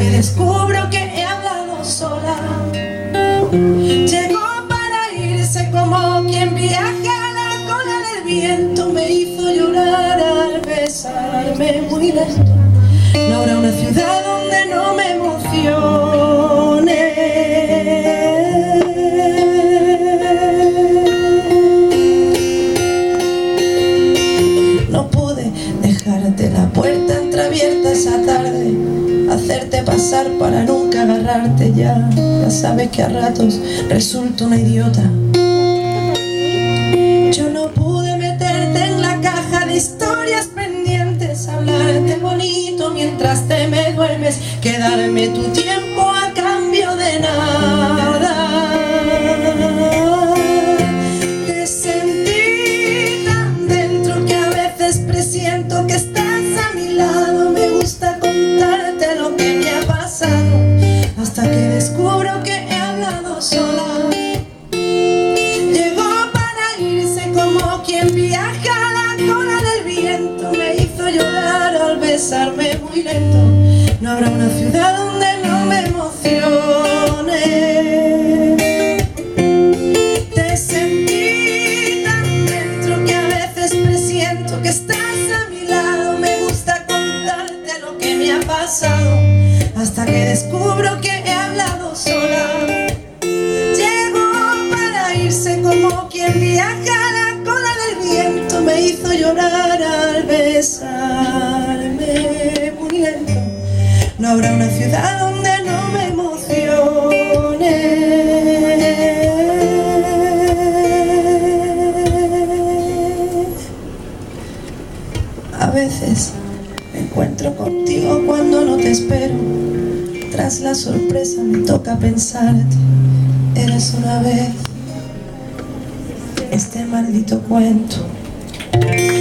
que descubro que he hablado sola. Llegó para irse como quien viaja a la cola del viento. Me hizo llorar al besarme muy lento. No habrá una ciudad donde no me emocione. No pude dejarte la puerta entreabierta esa tarde, hacerte pasar para nunca agarrarte. Ya sabes que a ratos resulto una idiota. Yo no pude meterte en la caja de historias pendientes, hablarte bonito mientras te me duermes, quedarme tu tiempo a cambio de nada. Te sentí tan dentro que a veces presiento que estás a mi lado. Me gusta contarte lo que me ha pasado, hasta que descubro que he hablado sola. Llegó para irse como quien viaja a la cola del viento. Me hizo llorar al besarme muy lento. No habrá una ciudad donde no me emocione. Te sentí tan dentro que a veces presiento que estás a mi lado. Me gusta contarte lo que me ha pasado, hasta que descubro que he hablado sola. Llegó para irse como quien viaja a la cola del viento. Me hizo llorar al besarme muy lento. No habrá una ciudad donde no me emocione. A veces me encuentro contigo cuando no te espero. Tras la sorpresa me toca pensarte. Eres una vez este maldito cuento.